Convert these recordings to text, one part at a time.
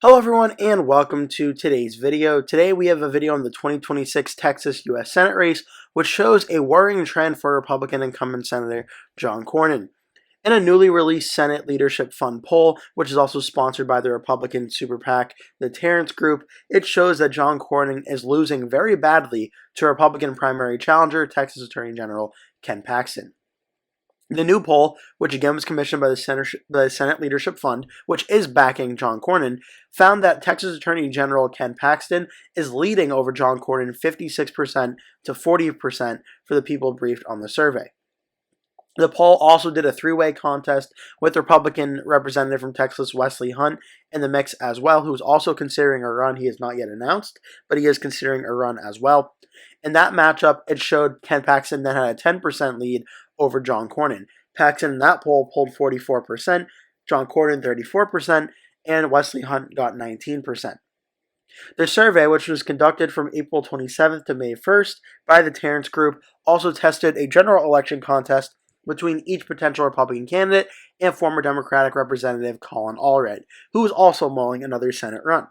Hello everyone and welcome to today's video. Today we have a video on the 2026 Texas U.S. Senate race, which shows a worrying trend for Republican incumbent Senator John Cornyn. In a newly released Senate Leadership Fund poll, which is also sponsored by the Republican super PAC, the Terrence Group, it shows that John Cornyn is losing very badly to Republican primary challenger, Texas Attorney General Ken Paxton. The new poll, which again was commissioned by the Senate Leadership Fund, which is backing John Cornyn, found that Texas Attorney General Ken Paxton is leading over John Cornyn 56% to 40% for the people briefed on the survey. The poll also did a three-way contest with Republican representative from Texas, Wesley Hunt, in the mix as well, who is also considering a run. He has not yet announced, but he is considering a run as well. In that matchup, it showed Ken Paxton then had a 10% lead over John Cornyn. Paxton in that poll pulled 44%, John Cornyn 34%, and Wesley Hunt got 19%. The survey, which was conducted from April 27th to May 1st by the Terrence Group, also tested a general election contest between each potential Republican candidate and former Democratic Representative Colin Allred, who was also mulling another Senate run.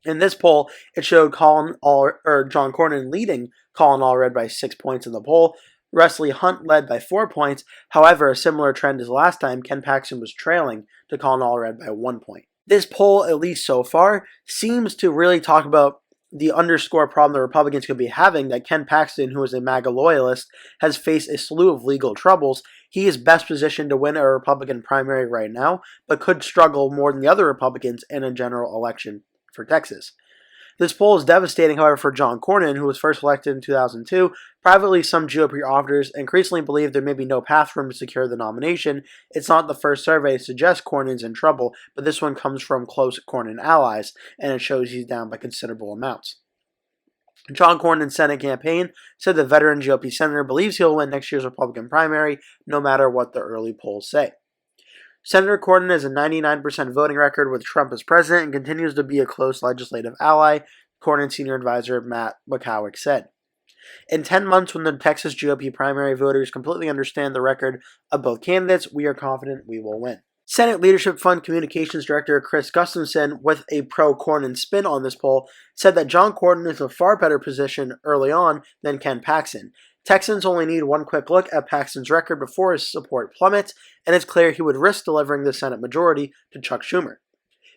In this poll, it showed John Cornyn leading Colin Allred by 6 points in the poll. Wesley Hunt led by 4 points. However, a similar trend as last time, Ken Paxton was trailing to Colin Allred by 1 point. This poll, at least so far, seems to really talk about the underscore problem the Republicans could be having, that Ken Paxton, who is a MAGA loyalist, has faced a slew of legal troubles. He is best positioned to win a Republican primary right now, but could struggle more than the other Republicans in a general election for Texas. This poll is devastating, however, for John Cornyn, who was first elected in 2002. Privately, some GOP officers increasingly believe there may be no path for him to secure the nomination. It's not the first survey to suggest Cornyn's in trouble, but this one comes from close Cornyn allies, and it shows he's down by considerable amounts. John Cornyn's Senate campaign said the veteran GOP senator believes he'll win next year's Republican primary, no matter what the early polls say. Senator Cornyn has a 99% voting record with Trump as president and continues to be a close legislative ally, Cornyn's senior advisor Matt McCowick said. In 10 months, when the Texas GOP primary voters completely understand the record of both candidates, we are confident we will win. Senate Leadership Fund Communications Director Chris Gustafson, with a pro-Cornyn spin on this poll, said that John Cornyn is in a far better position early on than Ken Paxton. Texans only need one quick look at Paxton's record before his support plummets, and it's clear he would risk delivering the Senate majority to Chuck Schumer.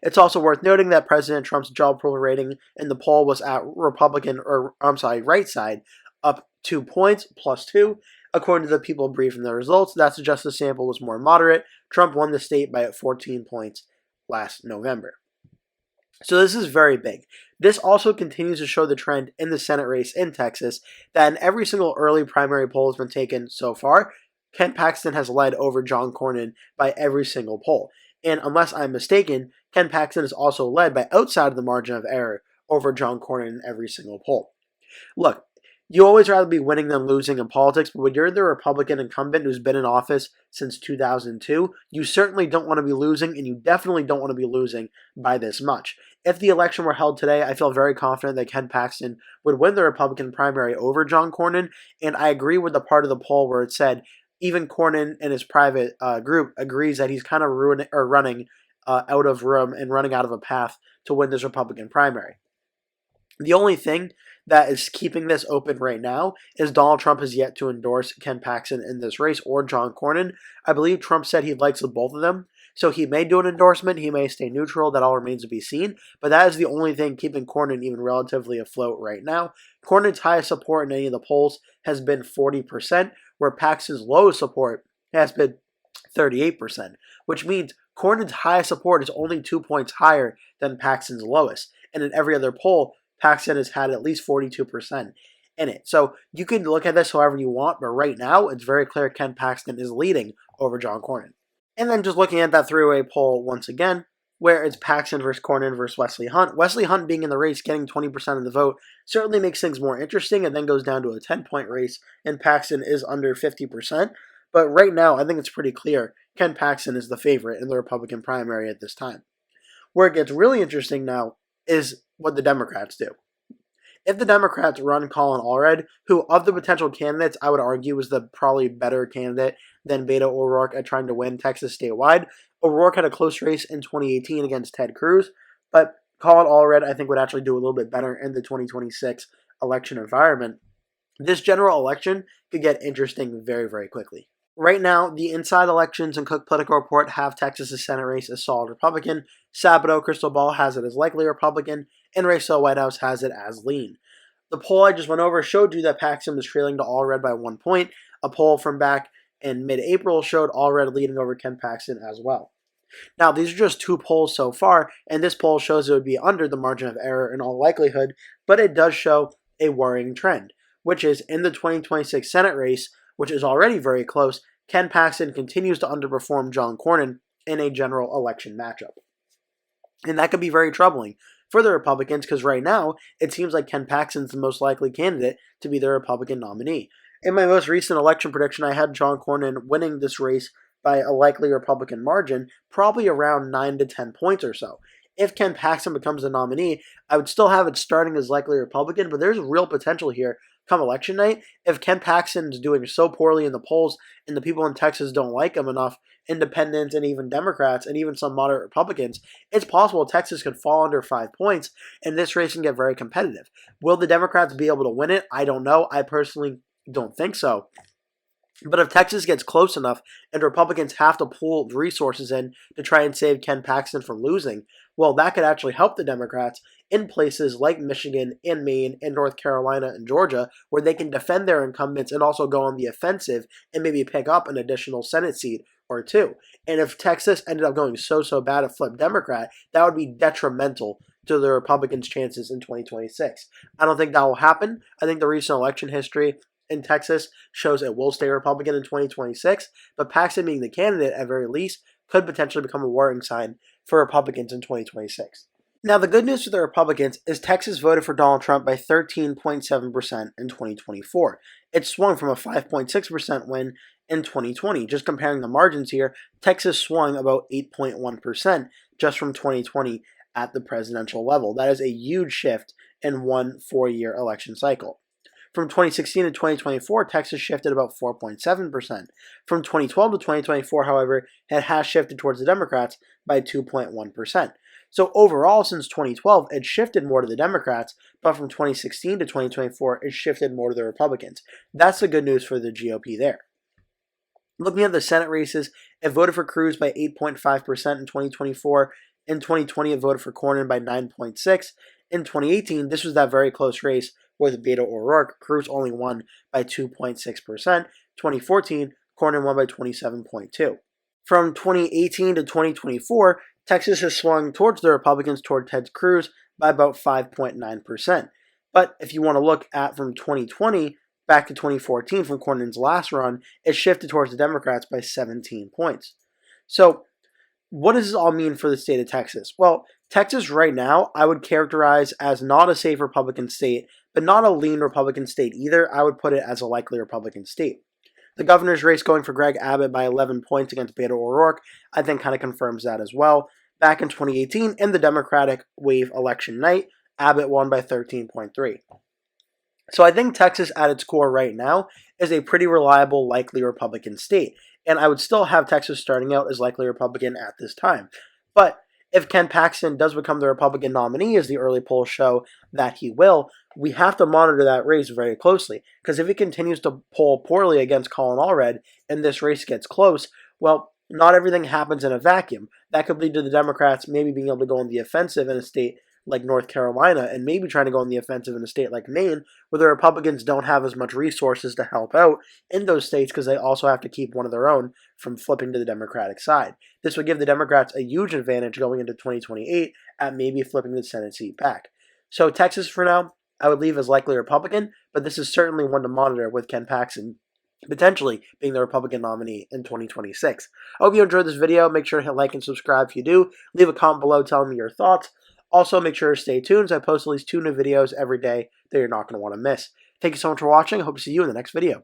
It's also worth noting that President Trump's job approval rating in the poll was at right side, up 2 points, +2. According to the people briefing the results, that suggests the sample was more moderate. Trump won the state by 14 points last November. So this is very big. This also continues to show the trend in the Senate race in Texas that in every single early primary poll has been taken so far, Ken Paxton has led over John Cornyn by every single poll. And unless I'm mistaken, Ken Paxton is also led by outside of the margin of error over John Cornyn in every single poll. Look, you always rather be winning than losing in politics, but when you're the Republican incumbent who's been in office since 2002, you certainly don't want to be losing, and you definitely don't want to be losing by this much. If the election were held today, I feel very confident that Ken Paxton would win the Republican primary over John Cornyn, and I agree with the part of the poll where it said even Cornyn and his private group agrees that he's kind of running out of room and running out of a path to win this Republican primary. The only thing that is keeping this open right now is Donald Trump has yet to endorse Ken Paxton in this race or John Cornyn. I believe Trump said he likes both of them, so he may do an endorsement, he may stay neutral, that all remains to be seen, but that is the only thing keeping Cornyn even relatively afloat right now. Cornyn's highest support in any of the polls has been 40%, where Paxton's lowest support has been 38%, which means Cornyn's highest support is only 2 points higher than Paxton's lowest, and in every other poll, Paxton has had at least 42% in it. So you can look at this however you want, but right now it's very clear Ken Paxton is leading over John Cornyn. And then just looking at that three-way poll once again, where it's Paxton versus Cornyn versus Wesley Hunt. Wesley Hunt being in the race, getting 20% of the vote, certainly makes things more interesting, and then goes down to a 10-point race, and Paxton is under 50%. But right now, I think it's pretty clear Ken Paxton is the favorite in the Republican primary at this time. Where it gets really interesting now is what the Democrats do. If the Democrats run Colin Allred, who of the potential candidates I would argue is the probably better candidate than Beto O'Rourke at trying to win Texas statewide, O'Rourke had a close race in 2018 against Ted Cruz. But Colin Allred, I think, would actually do a little bit better in the 2026 election environment. This general election could get interesting very, very quickly. Right now, the Inside Elections and Cook Political Report have Texas' Senate race as solid Republican. Sabato Crystal Ball has it as likely Republican, and Rayso White House has it as lean. The poll I just went over showed you that Paxton was trailing to Allred by 1 point. A poll from back in mid-April showed Allred leading over Ken Paxton as well. Now, these are just 2 polls so far, and this poll shows it would be under the margin of error in all likelihood, but it does show a worrying trend, which is in the 2026 Senate race, which is already very close, Ken Paxton continues to underperform John Cornyn in a general election matchup. And that could be very troubling for the Republicans because right now it seems like Ken Paxton's the most likely candidate to be the Republican nominee. In my most recent election prediction, I had John Cornyn winning this race by a likely Republican margin, probably around 9 to 10 points or so. If Ken Paxton becomes the nominee, I would still have it starting as likely Republican, but there's real potential here come election night. If Ken Paxton is doing so poorly in the polls and the people in Texas don't like him enough, independents and even Democrats and even some moderate Republicans, it's possible Texas could fall under 5 points and this race can get very competitive. Will the Democrats be able to win it? I don't know. I personally don't think so. But if Texas gets close enough and Republicans have to pull resources in to try and save Ken Paxton from losing, well, that could actually help the Democrats in places like Michigan and Maine and North Carolina and Georgia, where they can defend their incumbents and also go on the offensive and maybe pick up an additional Senate seat or 2. And if Texas ended up going so bad at flip Democrat, that would be detrimental to the Republicans' chances in 2026. I don't think that will happen. I think the recent election history in Texas shows it will stay Republican in 2026, but Paxton being the candidate at very least could potentially become a worrying sign for Republicans in 2026. Now, the good news for the Republicans is Texas voted for Donald Trump by 13.7% in 2024. It swung from a 5.6% win in 2020. Just comparing the margins here, Texas swung about 8.1% just from 2020 at the presidential level. That is a huge shift in one 4-year election cycle. From 2016 to 2024, Texas shifted about 4.7%. From 2012 to 2024, however, it has shifted towards the Democrats by 2.1%. So overall, since 2012, it shifted more to the Democrats, but from 2016 to 2024, it shifted more to the Republicans. That's the good news for the GOP there. Looking at the Senate races, it voted for Cruz by 8.5% in 2024. In 2020, it voted for Cornyn by 9.6%. In 2018, this was that very close race with Beto O'Rourke. Cruz only won by 2.6%. 2014, Cornyn won by 27.2%. From 2018 to 2024, Texas has swung towards the Republicans toward Ted Cruz by about 5.9%. But if you want to look at from 2020 back to 2014, from Cornyn's last run, it shifted towards the Democrats by 17 points. So what does this all mean for the state of Texas? Well, Texas right now, I would characterize as not a safe Republican state, but not a lean Republican state either. I would put it as a likely Republican state. The governor's race going for Greg Abbott by 11 points against Beto O'Rourke, I think kind of confirms that as well. Back in 2018, in the Democratic wave election night, Abbott won by 13.3. So I think Texas at its core right now is a pretty reliable, likely Republican state. And I would still have Texas starting out as likely Republican at this time. But if Ken Paxton does become the Republican nominee, as the early polls show that he will, we have to monitor that race very closely. Because if he continues to poll poorly against Colin Allred and this race gets close, well, not everything happens in a vacuum. That could lead to the Democrats maybe being able to go on the offensive in a state like North Carolina and maybe trying to go on the offensive in a state like Maine, where the Republicans don't have as much resources to help out in those states because they also have to keep one of their own from flipping to the Democratic side. This would give the Democrats a huge advantage going into 2028 at maybe flipping the Senate seat back. So Texas for now, I would leave as likely Republican, but this is certainly one to monitor with Ken Paxton potentially being the Republican nominee in 2026. I hope you enjoyed this video. Make sure to hit like and subscribe if you do. Leave a comment below telling me your thoughts. Also, make sure to stay tuned. I post at least 2 new videos every day that you're not going to want to miss. Thank you so much for watching. I hope to see you in the next video.